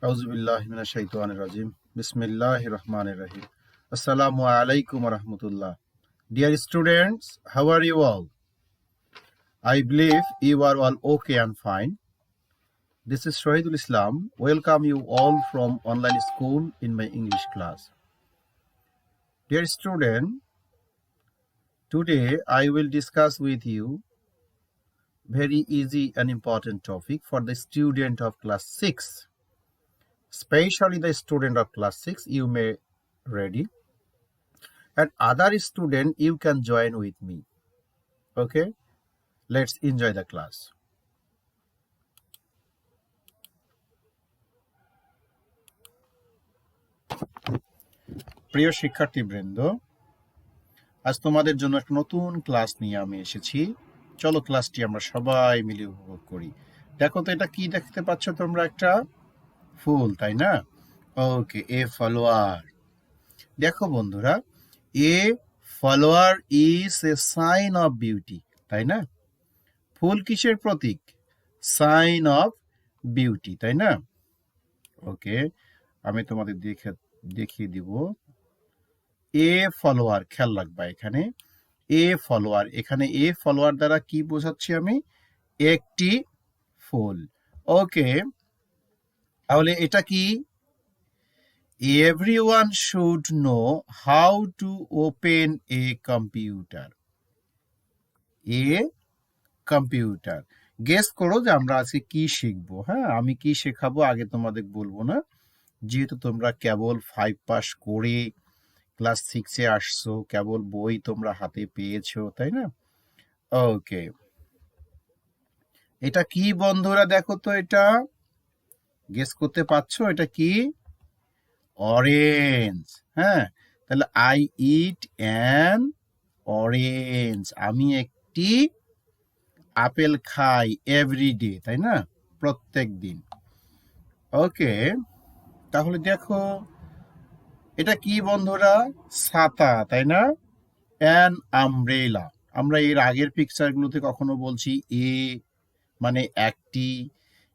আউযুবিল্লাহি মিনাশ শাইতানির রাজিম। বিসমিল্লাহির রহমানির রহিম। Assalamu alaikum wa rahmatullah. Dear students, how are you all? I believe you are all okay and fine. This is Shahidul Islam. Welcome you all from online school in my English class. Dear student, today I will discuss with you very easy and important topic for the student of class 6. Especially the student of class 6, you may ready. And other student, you can join with me. Okay, let's enjoy the class. প্রিয় শিক্ষার্থীবৃন্দ, আজ তোমাদের জন্য একটা নতুন class নিয়ে আমি এসেছি। চলো ক্লাসটি আমরা সবাই মিলে উপভোগ করি। দেখো তো এটা কি দেখতে পাচ্ছ তোমরা? একটা ফুল, তাই না? Okay, a flower. দেখো বন্ধুরা, a flower is a sign of beauty, তাই না? ফুল কিসের প্রতীক? সাইন অফ বিউটি, তাই না? ওকে, আমি তোমাদের দেখিয়ে দিব। এ ফলোয়ার, খেয়াল রাখবা এখানে এ ফলোয়ার। এখানে এ ফলোয়ার দ্বারা কি বোঝাচ্ছি আমি? একটি ফুল। ওকে, তাহলে এটা কি? Everyone should know how to open a computer. A computer. Guess করো যে আমরা আজকে কি শিখবো। হ্যাঁ, আমি কি শেখাবো আগে তোমাদের বলবো না, যেহেতু তোমরা কেবল 5 পাস করে ক্লাস 6-এ আসছো, কেবল বই তোমরা হাতে পেয়েছো, তাই না? ওকে, এটা কি বন্ধুরা? দেখো তো, এটা গেস করতে পারছো এটা কি? অরেঞ্জ। হ্যাঁ, তাহলে আই ইট অ্যান অরেঞ্জ। আমি একটি আপেল খাই এভরিডে, তাই না? প্রত্যেক দিন। ওকে, তাহলে দেখো এটা কি বন্ধুরা? ছাতা, তাই না? An umbrella. আমরা এর আগের পিকচারগুলোতে কখনো বলছি এ মানে একটি,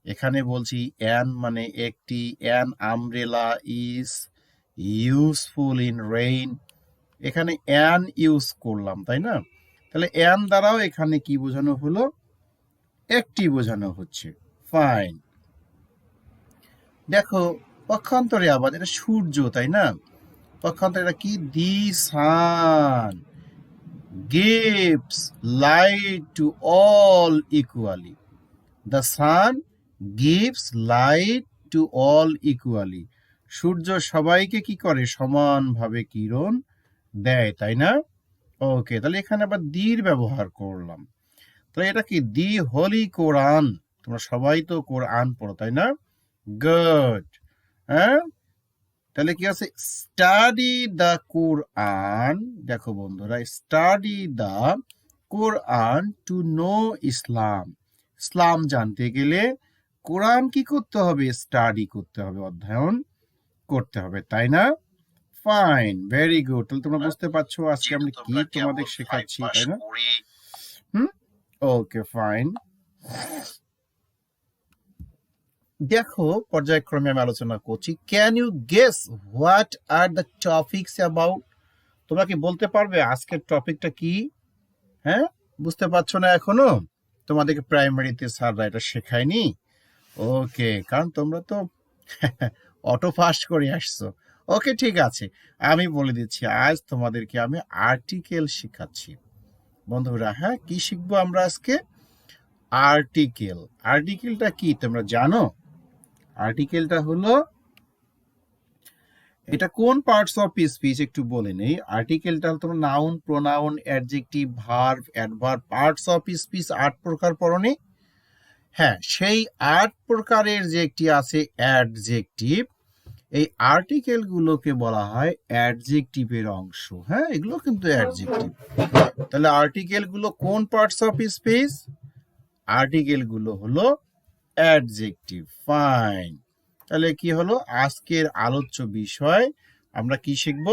এখানে বলছি অ্যান মানে একটি। An umbrella is useful in rain. এখানে অ্যান ইউজ করলাম, তাই না? তাহলে অ্যান দ্বারাও এখানে কি বোঝানো হলো? একটি বোঝানো হচ্ছে। ফাইন। দেখো পক্ষান্তরে আবার এটা সূর্য, তাই না? পক্ষান্তরে এটা কি? দি সান gives light to all equally. The sun gives light to all equally. সূর্য সবাইকে কি করে? সমানভাবে কিরণ দেয়, তাই না? ওকে, তাহলে এখানে আবার দির ব্যবহার করলাম। তাহলে এটা কি? দি হোলি কোরআন। তোমরা সবাই তো কোরআন পড়ো, তাই না? গুড। হ্যাঁ, তাহলে কি আছে? Study the Quran. দেখো বন্ধুরা, study the Quran to know Islam. Islam জানতে গেলে কোরআন কি করতে হবে? স্টাডি করতে হবে, অধ্যয়ন করতে হবে, তাই না? Fine, very good. তাহলে তোমরা বুঝতে পারছো আজকে আমরা কি তোমাদের শেখাচ্ছি, তাই না? Okay, fine. দেখো পর্যায়ক্রমে আমি আলোচনা করছি। Can you guess what are the topics about? তোমরা কি বলতে পারবে আজকের টপিকটা কি? হ্যাঁ, বুঝতে পারছো না এখনো? তোমাদেরকে প্রাইমারিতে স্যাররা এটা শেখায়নি। ওকে, কারণ তোমরা তো অটো ফাস্ট করে আসছো। ওকে, ঠিক আছে, আমি বলে দিচ্ছি। আজ তোমাদেরকে আমি আর্টিকেল শেখাচ্ছি বন্ধুরা। হ্যাঁ, কি শিখবো আমরা আজকে? আর্টিকেল। আর্টিকেলটা কি তোমরা জানো? আর্টিকেলটা হলো, এটা কোন পার্টস অফ স্পিচ একটু বলে নেই। আর্টিকেলটা হলো তোমার noun, pronoun, adjective, verb, adverb. Parts of speech 8 প্রকার পড়নি? হ্যাঁ, সেই 8 প্রকারের যে একটি আছে অ্যাডজেক্টিভ, এই আর্টিকেল গুলোকে বলা হয় অ্যাডজেক্টিভের অংশ। হ্যাঁ, এগুলো কিন্তু অ্যাডজেক্টিভ। তাহলে আর্টিকেল গুলো কোন পার্টস অফ স্পিচ? আর্টিকেল গুলো হলো অ্যাডজেক্টিভ। ফাইন, তাহলে কি হলো আজকের আলোচ্য বিষয়? আমরা কি শিখব?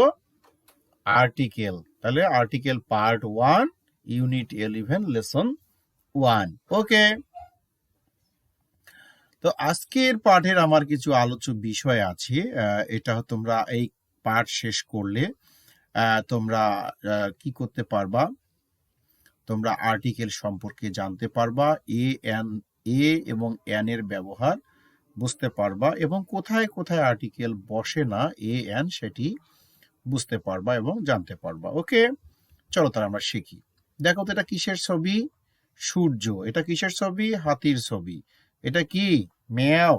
আর্টিকেল। তাহলে আর্টিকেল পার্ট 1, ইউনিট 11, লেসন 1। ওকে, তো তো আজকের পাঠের আমার কিছু আলোচ্য বিষয় আছে। এটা তোমরা এই পাঠ শেষ করলে তোমরা কি করতে পারবা, তোমরা আর্টিকেল সম্পর্কে জানতে পারবা, এ এবং এন এর ব্যবহার বুঝতে পারবা, এবং কোথায় কোথায় আর্টিকেল বসে না এন সেটি বুঝতে পারবা এবং জানতে পারবা। ওকে, চলো তাহলে আমরা শিখি। দেখো তো এটা কিসের ছবি? সূর্য। এটা কিসের ছবি? হাতির ছবি। এটা কি? ম্যাও।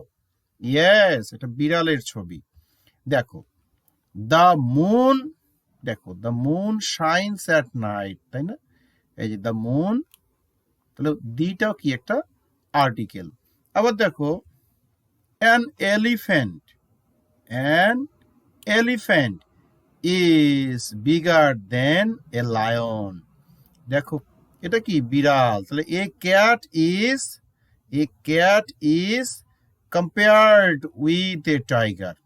ইয়েস, এটা বিড়ালের ছবি। দেখো দ্য মুন, দেখো the moon shines at night, তাই না? এই যে দ্য মুন, তাহলে দিটাও কি একটা আর্টিকেল। আবার দেখো an elephant, an elephant is bigger then a lion. দেখো এটা কি? বিড়াল। তাহলে এ cat is compared with a tiger.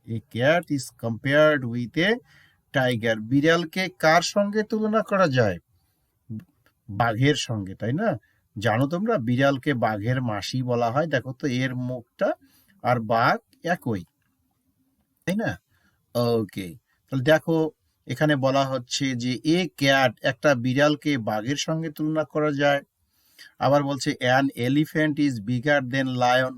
A cat is compared with a tiger. বিড়ালকে কার সঙ্গে তুলনা করা যায়? বাঘের সঙ্গে, তাই না? জানো তোমরা বিড়ালকে বাঘের মাসি বলা হয়। দেখো তো এর মুখটা আর বাঘ একই, তাই না? ওকে, তাহলে দেখো এখানে বলা হচ্ছে যে এ ক্যাট, একটা বিড়ালকে বাঘের সঙ্গে তুলনা করা যায়। আবার বলছে an elephant is bigger then lion.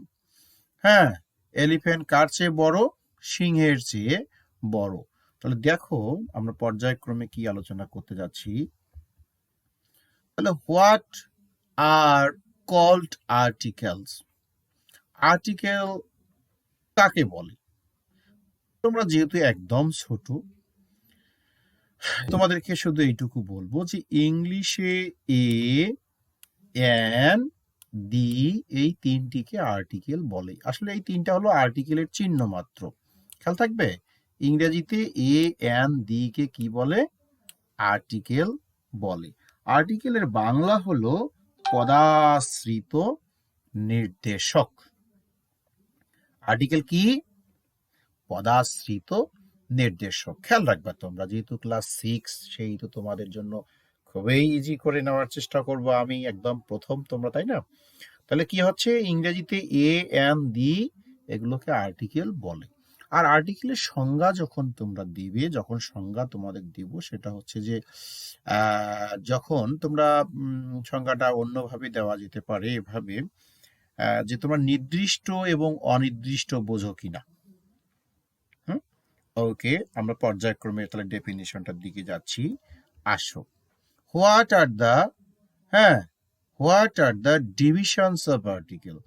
হ্যাঁ, এলিফ্যান্ট কার চেয়ে বড়? সিংহের চেয়ে বড়। তাহলে দেখো আমরা পর্যায়ক্রমে কি আলোচনা করতে যাচ্ছি। তাহলে what are called articles. Article কাকে বলে? তোমরা যেহেতু একদম ছোট, তোমাদেরকে শুধু এইটুকু বলবো যে ইংলিশে এ, এন, দি এই তিনটিকে আর্টিকেল বলে। আসলে এই তিনটা হলো আর্টিকেলের চিহ্ন মাত্র, খেয়াল থাকবে। ইংরেজিতে এ, এন, দি কে কি বলে? আর্টিকেল বলে। আর্টিকেলের বাংলা হলো পদাশ্রিত নির্দেশক। আর্টিকেল কি? পদাশ্রিত নির্দেশক। খেয়াল রাখবা তোমরা, যেহেতু ক্লাস 6, সেই তো তোমাদের জন্য খুবই ইজি করে নেওয়ার চেষ্টা করব আমি, একদম প্রথম তোমরা, তাই না? তাহলে কি হচ্ছে, ইংরেজিতে এ, এন, দি এগুলোকে আর্টিকেল বলে। আর আর্টিকেলের সংজ্ঞা যখন তোমরা দিবে, যখন সংজ্ঞা তোমাদের দিব, সেটা হচ্ছে যে যখন তোমরা সংজ্ঞাটা অন্যভাবে দেওয়া যেতে পারে এভাবে, যে তোমরা নির্দিষ্ট এবং অনির্দিষ্ট বোঝো কিনা। ওকে, আমরা পর্যায়ক্রমে তাহলে ডেফিনিশনটার দিকে যাচ্ছি। আসো, what are the, what are the divisions of article.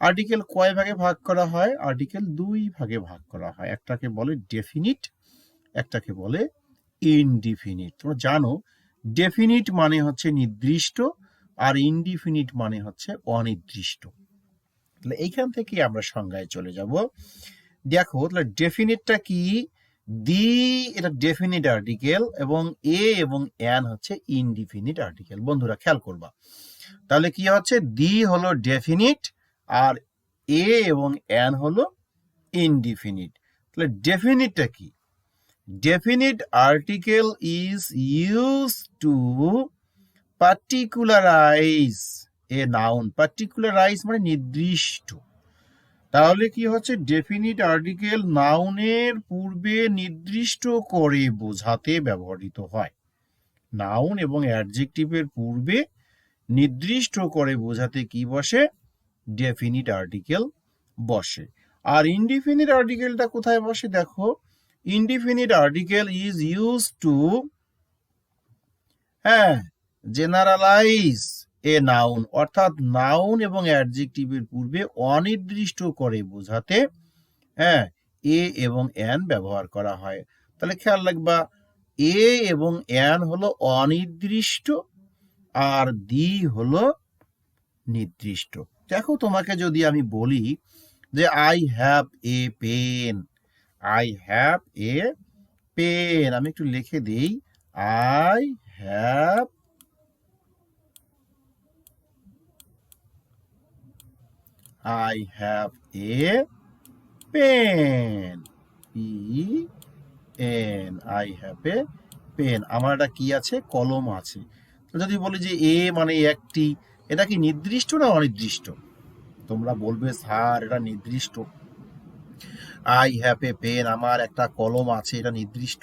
Article কয় ভাগে ভাগ করা হয়? আর্টিকেল 2 ভাগে ভাগ করা হয়। একটাকে বলে ডেফিনিট, একটাকে বলে ইনডিফিনিট। তোমরা জানো ডেফিনিট মানে হচ্ছে নির্দিষ্ট, আর ইনডিফিনিট মানে হচ্ছে অনির্দিষ্ট। তাহলে এইখান থেকে আমরা সংজ্ঞায় চলে যাব। দেখো তাহলে ডেফিনিটটা কি? দি এটা ডেফিনিট আর্টিকেল, এবং এ এবং এন হচ্ছে ইনডিফিনিট আর্টিকেল। বন্ধুরা খেয়াল করবা, তাহলে কি হচ্ছে? দি হলো ডেফিনিট, আর এ এবং এন হলো ইনডিফিনিট। তাহলে ডেফিনিটটা কি? Definite article is used to particularize a noun. Particularize মানে নির্দিষ্ট। তাহলে কি হচ্ছে? ডেফিনিট আর্টিকেল নাউনের পূর্বে নির্দিষ্ট করে বোঝাতে ব্যবহৃত হয়। নাউন এবং অ্যাডজেক্টিভের পূর্বে নির্দিষ্ট করে বোঝাতে কি বসে? ডেফিনিট আর্টিকেল বসে। আর ইনডিফিনিট আর্টিকেলটা কোথায় বসে? দেখো, indefinite article is use to generalise a noun, অর্থাৎ নাউন এবং অ্যাডজেক্টিভের পূর্বে অনির্দিষ্ট করে বোঝাতে এ এবং এন ব্যবহার করা হয়। তাহলে খেয়াল রাখবা, এ এবং এন হলো অনির্দিষ্ট, আর দি হলো নির্দিষ্ট। দেখো তোমাকে যদি আমি বলি যে I have a pen, I have a pen, আমি একটু লিখে দিই, I have a pen, P-N, I have a pen. আমার একটা কি আছে? কলম আছে। তো যদি বলি যে এ মানে একটি, এটা কি নির্দিষ্ট না অনির্দিষ্ট? তোমরা বলবে স্যার এটা নির্দিষ্ট, আই হ্যাভ এ পেন, আমার একটা কলম আছে, এটা নির্দিষ্ট।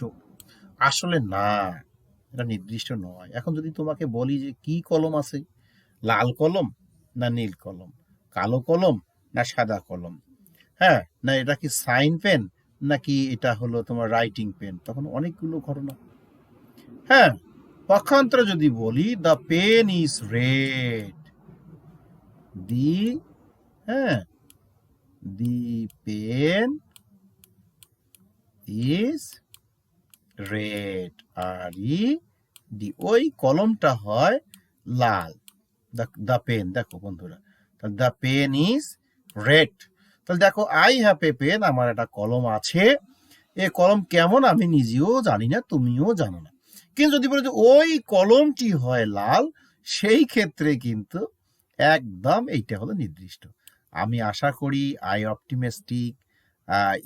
আসলে না, এটা নির্দিষ্ট নয়। এখন যদি তোমাকে বলি যে কি কলম আছে, লাল কলম না নীল কলম, কালো কলম না সাদা কলম, হ্যাঁ, না এটা কি সাইন পেন নাকি এটা হলো তোমার রাইটিং পেন, তখন অনেকগুলো ঘটনা। হ্যাঁ, পক্ষান্তরে যদি বলি the pen is red, the, হ্যাঁ, the pen is red, R E D, ওই কলমটা হয় লাল। দ্য পেন, দেখো বন্ধুরা, দ্য পেন ইজ রেড। তাহলে দেখো আই হ্যাভ এ পেন, আমার একটা কলম আছে, এ কলম কেমন আমি নিজেও জানি না, তুমিও জানো না। কিন্তু যদি বলে যে ওই কলমটি হয় লাল, সেই ক্ষেত্রে কিন্তু একদম এইটা হলো নির্দিষ্ট। আমি আশা করি I optimistic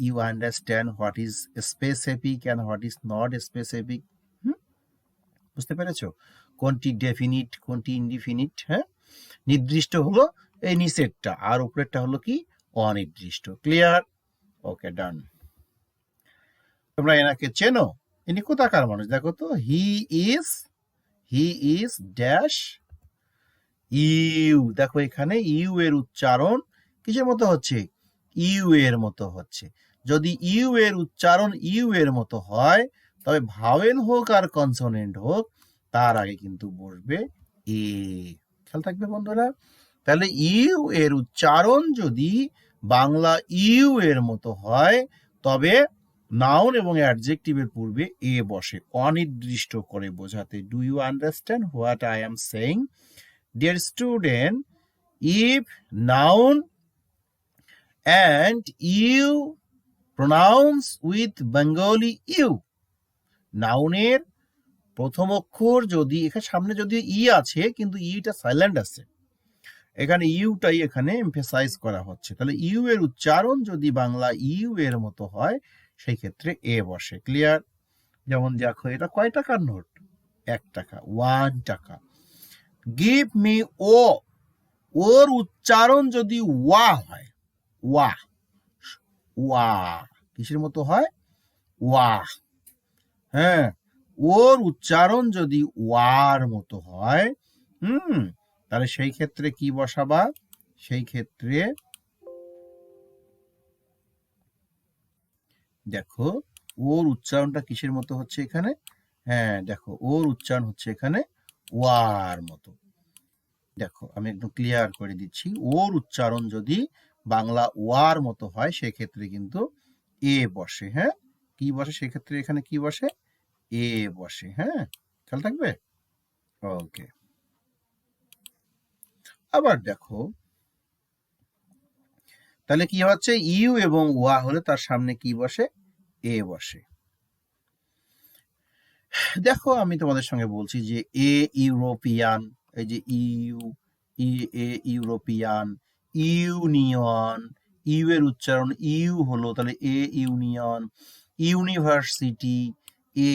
you understand what is specific and what is not specific. বুঝতে পেরেছো কোনটি ডেফিনিট কোনটি ইনডিফিনিট? হ্যাঁ, নির্দিষ্ট হলো এই নিচেরটা, আর উপরেরটা হলো কি অনির্দিষ্ট। ক্লিয়ার? ওকে, ডান। তোমরা এনাকে চেনো? ইনি কোথাকার মানুষ দেখো তো, হি ইজ ড্যাশ ইউ। দেখো এখানে ইউ এর উচ্চারণ কিসের মতো হচ্ছে? ইউ এর মতো হচ্ছে। যদি ইউ এর উচ্চারণ ইউ এর মতো হয়, তবে ভাওয়েল হোক আর কনসোনেন্ট হোক, তার আগে কিন্তু বসবে এ। খেয়াল থাকবে বন্ধুরা। তাহলে ইউ এর উচ্চারণ যদি বাংলা ইউ এর মতো হয়, তবে নাউন এবং অ্যাডজেক্টিভের পূর্বে এ বসে, অনির্দিষ্ট করে বোঝাতে। Do you understand what I am saying? Dear student, if noun and you pronounce with Bengali you, নাউনের প্রথম অক্ষর যদি এখানে সামনে যদি ই আছে কিন্তু ইটা সাইলেন্ট আছে, এখানে ইউটাই এখানে এমফেসাইজ করা হচ্ছে, তাহলে ইউ এর উচ্চারণ যদি বাংলা ইউ এর মতো হয়, সেই ক্ষেত্রে এ বসে। ক্লিয়ার? যেমন দেখো এটা কয় টাকার নোট? 1 টাকা, 1 টাকা। গিভ মি ও, ওর উচ্চারণ যদি ওয়া হয়, ওয়া, ওয়া কিসের মতো হয়? ওয়া। হ্যাঁ, ওর উচ্চারণ যদি ওয়ার মতো হয়, তাহলে সেই ক্ষেত্রে কি বসাবা? সেই ক্ষেত্রে দেখো ওর উচ্চারণটা কিসের মতো হচ্ছে এখানে? হ্যাঁ, দেখো ওর উচ্চারণ হচ্ছে এখানে ওয়ার মতো। দেখো আমি একদম ক্লিয়ার করে দিচ্ছি, ওর উচ্চারণ যদি বাংলা ওয়ার মতো হয়, সেক্ষেত্রে কিন্তু এ বসে। হ্যাঁ, কি বসে সেক্ষেত্রে? এখানে কি বসে? এ বসে। হ্যাঁ, খেয়াল থাকবে। ওকে, আবার দেখো তাহলে কি হচ্ছে, ইউ এবং ওয়া হলে তার সামনে কি বসে? এ বসে। দেখো আমি তোমাদের সঙ্গে বলছি যে এ ইউরোপিয়ান, এই যে U, a European, union, U এর উচ্চারণ ইউ হলো, তাহলে a union. University, a.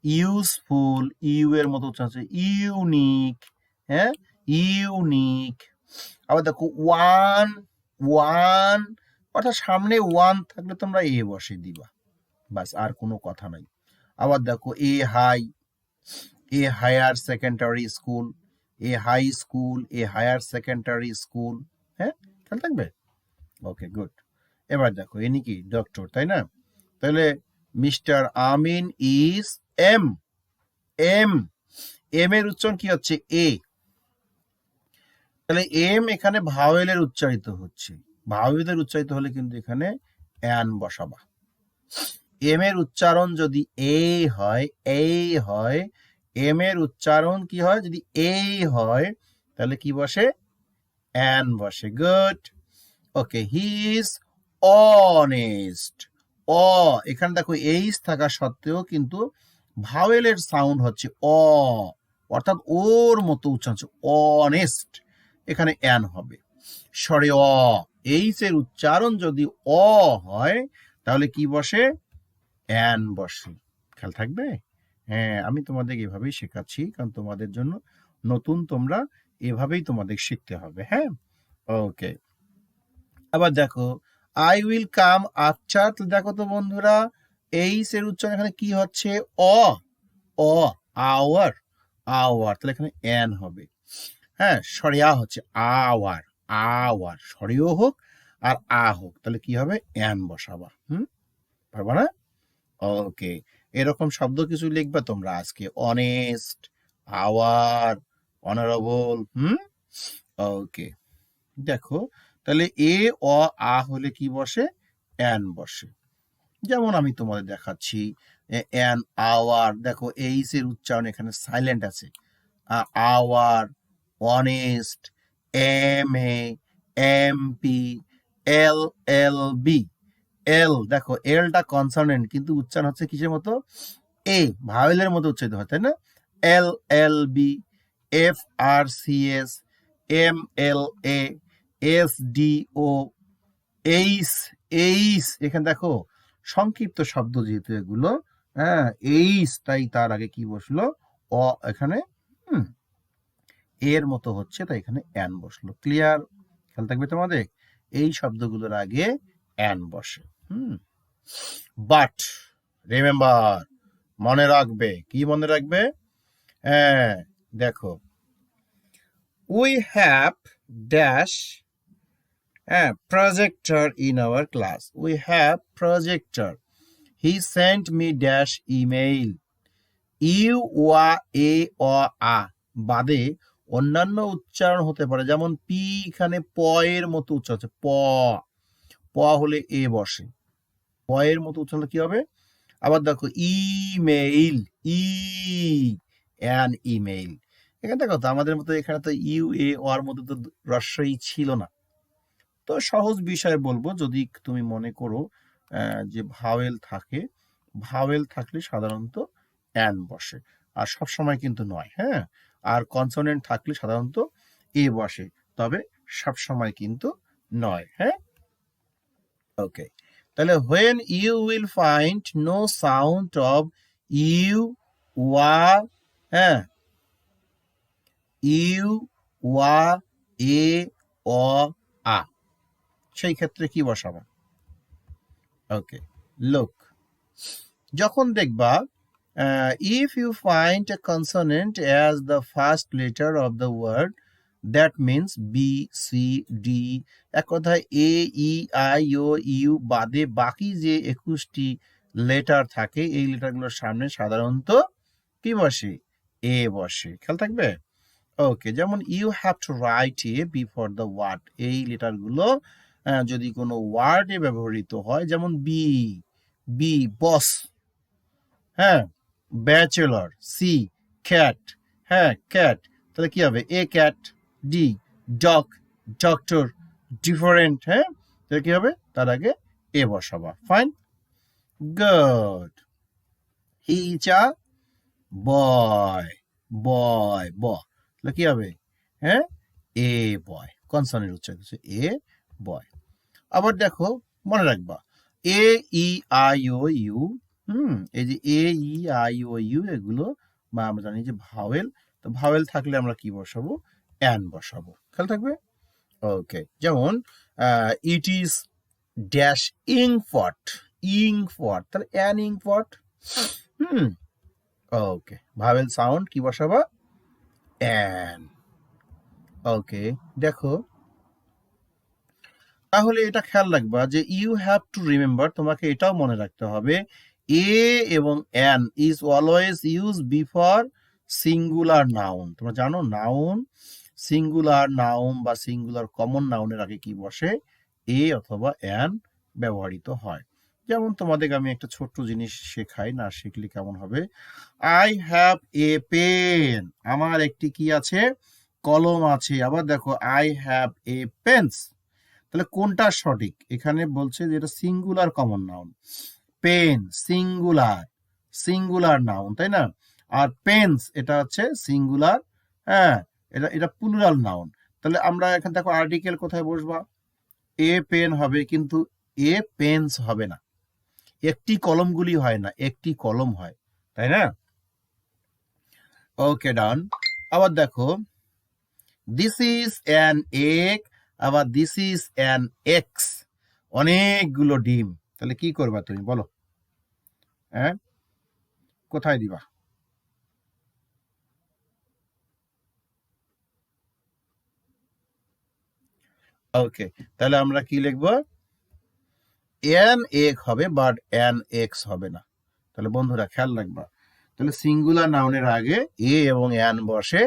Useful, U এর মতো উচ্চারণ হচ্ছে ইউনিক। হ্যাঁ, ইউনিক। আবার দেখো ওয়ান, ওয়ান, অর্থাৎ সামনে ওয়ান থাকলে তোমরা এ বসে দিবা, বাস, আর কোনো কথা নাই। আবার দেখো a high, a higher secondary school, a high school, a higher secondary school. হ্যাঁ, খেয়াল থাকবে। Okay, good. এবার দেখো ইনি কি ডক্টর, তাই না? তাহলে mister Amin is M, M, M এর উচ্চারণ কি হচ্ছে? এ। তাহলে এম এখানে ভাওয়েলের উচ্চারিত হচ্ছে, ভাওয়েলের উচ্চারিত হলে কিন্তু এখানে অ্যান বসাবা। এম এর উচ্চারণ যদি এ হয়, এই হয়, এম এর উচ্চারণ কি হয়? যদি এই হয়, তাহলে কি বসে? অ্যান বসে। Good. Okay, he is honest. অ, এখানে দেখো এইচ থাকা সত্ত্বেও কিন্তু ভাওয়েলের সাউন্ড হচ্ছে অ, অর্থাৎ ওর মতো উচ্চারণ হচ্ছে অনেস্ট, এখানে অ্যান হবে। স্বরে অ, এইচ এর উচ্চারণ যদি অ হয়, তাহলে কি বসে? অ্যান বসে। খেয়াল থাকবে। হ্যাঁ, আমি তোমাদের এভাবেই শেখাচ্ছি, কারণ তোমাদের জন্য নতুন, তোমরা এভাবেই তোমাদের শিখতে হবে। হ্যাঁ, ওকে। আবার দেখো আই উইল কাম আফটার, দেখো তো বন্ধুরা এইস এর উচ্চারণ এখানে কি হচ্ছে অ, অ আওয়ার, আওয়ার, তাহলে এখানে এন হবে। হ্যাঁ সরিয়া হচ্ছে আওয়ার, আওয়ার সরিও হোক আর আ হোক, তাহলে কি হবে এন বসাবা। পারবা না? ওকে, এরকম শব্দ কিছু লিখবা তোমরা আজকে, অনেস্ট, আওয়ার, অনারেবল। ওকে, দেখো তাহলে এ অ আ হলে কি বসে, এন বসে। যেমন আমি তোমাদের দেখাচ্ছি অ্যান আওয়ার, দেখো এইস এর উচ্চারণ এখানে সাইলেন্ট আছে, hour, honest, M A, M P, L L B, এল, দেখো এলটা কনসোনেন্ট কিন্তু উচ্চারণ হচ্ছে কিসের মতো, এ ভাওয়েলের মতো উচ্চারিত হয় তাই না, এল L B, F R C S, M L এ, এস ডি ও, এইস, এইস, এখানে দেখো সংক্ষিপ্ত শব্দ যেহেতু এগুলো, হ্যাঁ এইস, তাই তার আগে কি বসলো অ, এখানে এর মতো হচ্ছে তাই এখানে অ্যান বসলো। ক্লিয়ার? খেয়াল থাকবে তোমাদের এই শব্দগুলোর আগে অ্যান বসে। বাট রিমেম্বার, মনে রাখবে, কি মনে রাখবে, হ্যাঁ দেখো we have dash, projector in our class, we have projector, he sent me dash email, U ওয়া এ অ আ বাদে অন্যান্য উচ্চারণ হতে পারে, যেমন পি এখানে প এর মতো উচ্চারণ হচ্ছে প, প হলে এ বসে, প এর মতো উচ্চারণ কি হবে। আবার দেখো ইমেইল, ই অ্যান ইমেইল, এখানে দেখো তো আমাদের মতো এখানে তো ইউ এ ওর মতো তো রস্বই ছিল না। তো সহজ বিষয় বলবো, যদি তুমি মনে করো যে ভাওয়েল থাকে, ভাওয়েল থাকলে সাধারণত অ্যান বসে, আর সব সময় কিন্তু নয়। হ্যাঁ, আর কনসোনেন্ট থাকলে সাধারণত এ বসে, তবে সব সময় কিন্তু নয়। হ্যাঁ, ওকে, তাহলে when you will find no sound of U ওয়া, হ্যাঁ ইউ ওয়া এ অ আ, সেই ক্ষেত্রে কি বসাবো, ওকে লুক, যখন দেখবা if you find a consonant as the first letter of the word, that means B, C, D, এক কথায় এ ই আই ও ইউ বাদে বাকি যে 21টি লেটার থাকে, এই লেটারগুলোর সামনে সাধারণত কি বসে, এ বসে। খেয়াল থাকবে? ওকে, যেমন you have to write a before the word, এই লেটারগুলো যদি কোনো ওয়ার্ডে ব্যবহৃত হয়, যেমন বি, বি বস, হ্যাঁ ব্যাচেলর, সি ক্যাট, হ্যাঁ ক্যাট, তাহলে কি হবে a cat, D dog, doctor, different, হ্যাঁ তাহলে কি হবে তার আগে এ বসাবা। Fine, good, he is a boy, boy ব, তাহলে কি হবে, হ্যাঁ এ বয়, কনসনের উচ্চারণ হচ্ছে এ বয়। আবার দেখো মনে রাখবা এ ই আই ও ইউ, এই যে এ ই আই ও ইউ এগুলো বা আমরা জানি যে ভাওয়েল, তো ভাওয়েল থাকলে আমরা কি বসাবো, অ্যান বসাবো। খেয়াল থাকবে? ওকে, যেমন ইট ইজ ড্যাশ ইংফট, ইংফট, তাহলে অ্যান ইংফট। ওকে, ভাওয়েল সাউন্ড কি বসাবা, অ্যান। ওকে, দেখো তাহলে এটা খেয়াল রাখবা যে ইউ হ্যাভ টু রিমেম্বার, তোমাকে এটাও মনে রাখতে হবে এ এবং an is always use before singular noun. তোমরা জানো নাউন, সিঙ্গুলার নাউন বা সিঙ্গুলার কমন নাউনের আগে কি বসে, এ অথবা অ্যান ব্যবহৃত হয়। যেমন তোমাদেরকে আমি একটা ছোট্ট জিনিস শেখাই, না শিখলে কেমন হবে, আই হ্যাভ এ পেন, আমার একটি কি আছে, কলম আছে। আবার দেখো আই হ্যাভ এ পেন্স, তাহলে কোনটা সঠিক, এখানে বলছে যে এটা singular common noun, pen singular, singular noun তাই না, আর পেন্স এটা হচ্ছে সিঙ্গুলার, হ্যাঁ এটা এটা প্লুরাল নাউন। তাহলে আমরা এখানে দেখো আর্টিকেল কোথায় বসবা, এ পেন হবে কিন্তু এ পেন্স হবে না, একটি কলমগুলি হয় না, একটি কলম হয়, তাই না? ওকে ডান। আবার দেখো দিস ইজ অ্যান এগ, আবার দিস ইজ অ্যান এক্স, অনেকগুলো ডিম। তাহলে কি করবা তুমি বলো? হ্যাঁ, কোথায় দিবা? ওকে, তাহলে আমরা কি লিখবো? অ্যান এগ হবে, বাট অ্যান এক্স হবে না। তাহলে বন্ধুরা খেয়াল রাখবা, তাহলে সিঙ্গুলার নাউনের আগে এ এবং অ্যান বসে,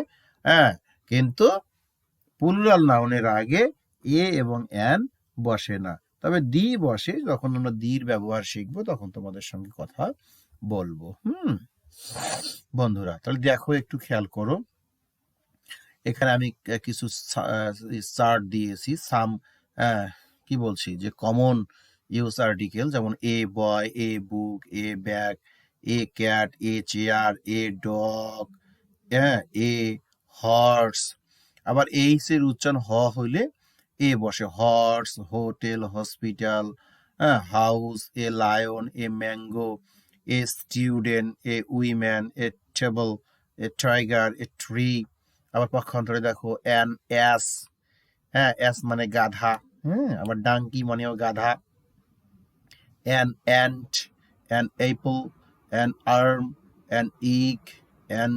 হ্যাঁ, কিন্তু প্লুরাল নাউনের আগে এ এবং অ্যান বসে না। তবে দি বসে, যখন আমরা দির ব্যবহার শিখবো তখন তোমাদের সঙ্গে কথা বলবো। বন্ধুরা তাহলে দেখো, একটু খেয়াল করো, এখানে আমি কিছু চার্ট দিয়েছি, সাম কি বলছি যে কমন ইউজ আর্টিকেল, যেমন a boy, a book, a bag, a cat, a chair, a dog, হ্যাঁ, এ হর্স। আবার এইচ এর উচ্চারণ হ হইলে এ বসে, হর্স, হোটেল, হসপিটাল, হ্যাঁ, house, a lion, a mango, a student, A woman, a table, a tiger, a tree. আবার পক্ষান্তরে দেখো অ্যান অ্যাস, হ্যাঁ, অ্যাস মানে গাধা, হ্যাঁ, আবার ডাঙ্কি মানেও গাধা। An ant, an Apple, an arm, an ইগ, an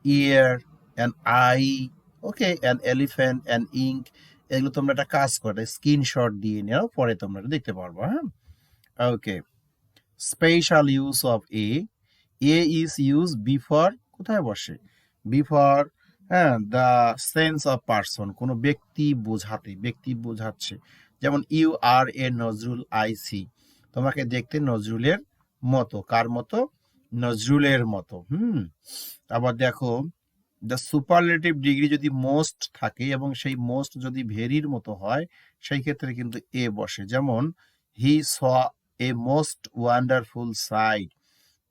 year, an I, okay, an elephant, an ink. এগুলো তোমরা একটা কাজ করো, স্ক্রিনশট দিয়ে নাও, পরে তোমরা এটা দেখতে পারবো। হ্যাঁ, okay. Special use of a, a is use before, কোথায় বসে? বিফোর, হ্যাঁ, দ্য সেন্স অফ পার্সন, কোনো ব্যক্তি বোঝাতে, ব্যক্তি বোঝাচ্ছে। যেমন you are a Nazrul, I see, তোমাকে দেখতে নজরুলের মতো। কার মতো? নজরুলের মতো। আবার দেখো, দ্য সুপারলেটিভ ডিগ্রি যদি মোস্ট থাকে এবং সেই মোস্ট যদি ভেরির মতো হয়, সেই ক্ষেত্রে কিন্তু এ বসে। যেমন হি saw a most wonderful site,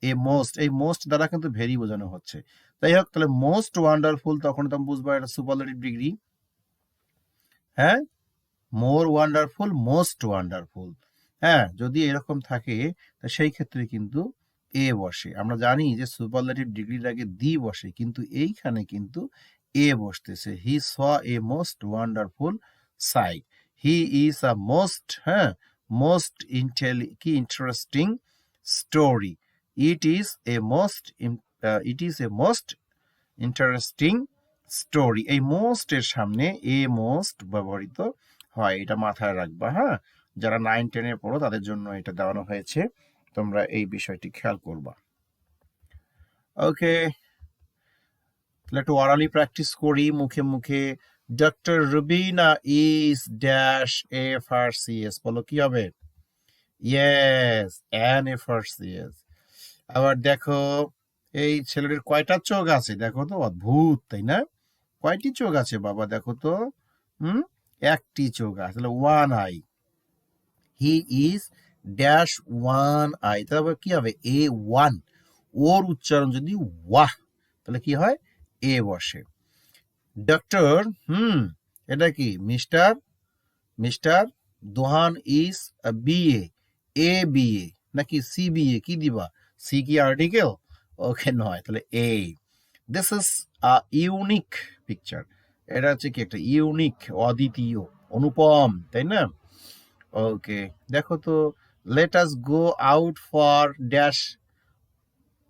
A most, এই মোস্ট দ্বারা কিন্তু ভেরি বোঝানো হচ্ছে। যাই হোক, তাহলে মোস্ট ওয়ান্ডারফুল তখন তুমি বুঝবা এটা সুপারলেটিভ ডিগ্রি। হ্যাঁ, মোর ওয়ান্ডারফুল, মোস্ট ওয়ান্ডারফুল, হ্যাঁ, যদি এরকম থাকে তা সেই ক্ষেত্রে কিন্তু এ বসে। আমরা জানি যে সুপারলেটিভ ডিগ্রির আগে দি বসে, কিন্তু এইখানে কিন্তু এ বসতেছে। He saw a most wonderful sight, he is a most, হ্যাঁ, মোস্ট কি interesting story, it is a most, it is a most interesting story. এই মোস্ট এর সামনে এ মোস্ট ব্যবহৃত হয়, এটা মাথায় রাখবা। হ্যাঁ, যারা 9-10-এ পড়ো তাদের জন্য এটা দেওয়ানো হয়েছে, তোমরা এই বিষয়টি খেয়াল করবা। ওকে, তাহলে একটু অরালি প্র্যাকটিস করি, মুখে মুখে। Doctor Rubina is dash A for CS, বলো কি হবে? Yes, an A for CS. আবার দেখো, এই ছেলেটির কয়টা চোখ আছে দেখো তো, অদ্ভুত তাই না? কয়টি চোখ আছে বাবা দেখো তো? হুম, একটি চোখ আছে, তাহলে one I. He is dash one I, তারপর কি হবে? এ ওয়ান, ওর উচ্চারণ যদি ওয়াহ, তাহলে কি হয়? এ বসে। ডক্টর, এটা কি? Mister, mister Dohan is BA, a BA নাকি সি বিএ, কি দিবা? সি কি আর্টিকেল? ওকে, নয়, তাহলে a. This is a unique picture, এটা হচ্ছে কি একটা ইউনিক, অদ্বিতীয়, অনুপম, তাই না? ওকে, দেখো তো, let us go out for dash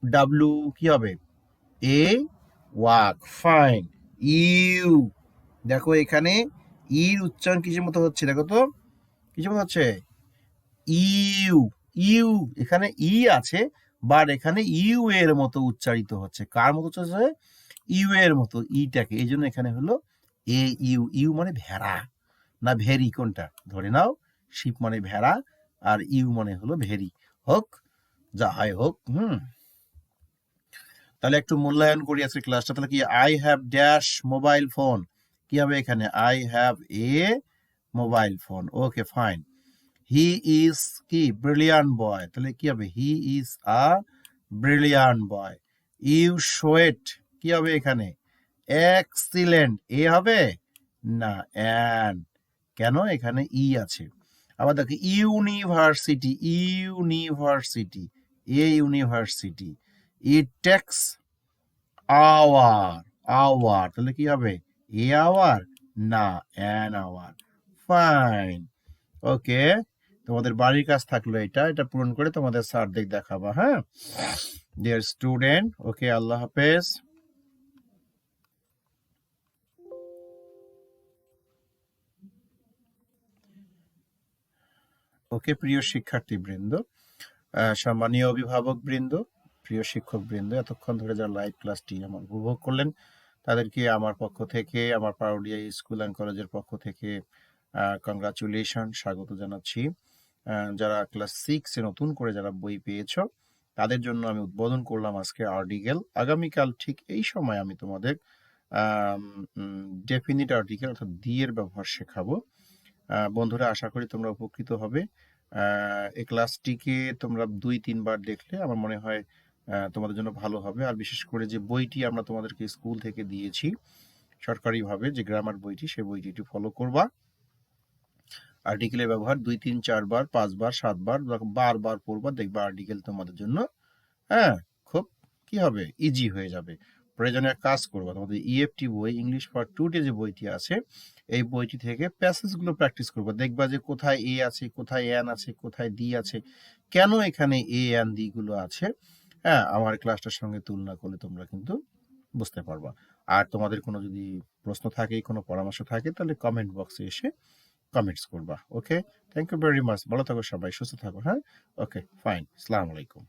W, কি হবে? A walk, fine. ইউ, দেখো এখানে ইর উচ্চারণ কিসের মতো হচ্ছে দেখো তো, কিসের মতো হচ্ছে? ইউ, ইউ, এখানে ই আছে, বাট এখানে ইউ এর মতো উচ্চারিত হচ্ছে। কার মতো হচ্ছে? ইউ এর মতো, ইটাকে, এই জন্য এখানে হলো এ ইউ। ইউ মানে ভেড়া না ভেরি, কোনটা? ধরে নাও, শিপ মানে ভেড়া আর ইউ মানে হলো ভেরি। হোক, যা হয় হোক। তাহলে একটু মূল্যায়ন করি আজকে ক্লাসটা। তাহলে কি, I have dash mobile phone, কি হবে এখানে? I have a mobile phone, okay, fine. He is কি? ব্রিলিয়ান্ট বয়, তাহলে কি হবে? He is a brilliant boy. You sweat, কি হবে এখানে? এক্সিলেন্ট, এ হবে না, অ্যান। কেন? এখানে ই আছে। আবার দেখো, university, university, a university. It takes hour, hour, তাহলে কি হবে? এ আওয়ার, না, অ্যান আওয়ার। ফাইন। ওকে, তোমাদের বাড়ির কাজ থাকলো এটা, এটা পূরণ করে তোমাদের স্যারদের দেখাবা, হ্যাঁ? ডিয়ার স্টুডেন্ট, ওকে, আল্লাহ হাফেজ। ওকে, প্রিয় শিক্ষার্থীবৃন্দ, সম্মানীয় অভিভাবক বৃন্দ, প্রিয় শিক্ষক বৃন্দ, এতক্ষণ ধরে যারা লাইভ ক্লাসটি আমার উপভোগ করলেন তাদেরকে আমার পক্ষ থেকে, আমার পারুলিয়া স্কুল অ্যান্ড কলেজের পক্ষ থেকে কংগ্রাচুলেশন, স্বাগত জানাচ্ছি। যারা ক্লাস 6-এ নতুন করে যারা বই পেয়েছো তাদের জন্য আমি উদ্বোধন করলাম আজকে আর্টিকেল। আগামীকাল ঠিক এই সময় আমি তোমাদের ডেফিনিট আর্টিকেল অর্থাৎ দি এর ব্যবহার শেখাবো। বন্ধুরা, আশা করি তোমরা উপকৃত হবে। এই ক্লাসটিকে তোমরা 2-3 বার দেখলে আমার মনে হয় তোমাদের জন্য ভালো হবে। আর বিশেষ করে যে বইটি আমরা তোমাদেরকে স্কুল থেকে দিয়েছি সরকারিভাবে, যে গ্রামার বইটি, সেই বইটি একটু ফলো করবা। আর্টিকেলের ব্যবহার 2-3-4 বার, 5 বার, 7 বার, বারবার পড়বা, দেখবা আর্টিকেল তোমাদের জন্য হ্যাঁ খুব কি হবে, ইজি হয়ে যাবে। প্রয়োজনে এক কাজ করবা, তোমাদের ইএফটি বই, ইংলিশ ফর টুডে যে বইটি আছে, এই বইটি থেকে প্যাসেজগুলো প্র্যাকটিস করবা। দেখবা যে কোথায় এ আছে, কোথায় এন আছে, কোথায় দি আছে, কেন এখানে এ এন দি গুলো আছে। হ্যাঁ, আমার ক্লাসটার সঙ্গে তুলনা করলে তোমরা কিন্তু বুঝতে পারবা। আর তোমাদের কোনো যদি প্রশ্ন থাকে, কোনো পরামর্শ থাকে, তাহলে কমেন্ট বক্সে এসে কমেন্টস করবা। ওকে, থ্যাংক ইউ ভেরি মাচ। ভালো থাকো সবাই, সুস্থ থাকো, হ্যাঁ? ওকে, ফাইন। আসসালামু আলাইকুম।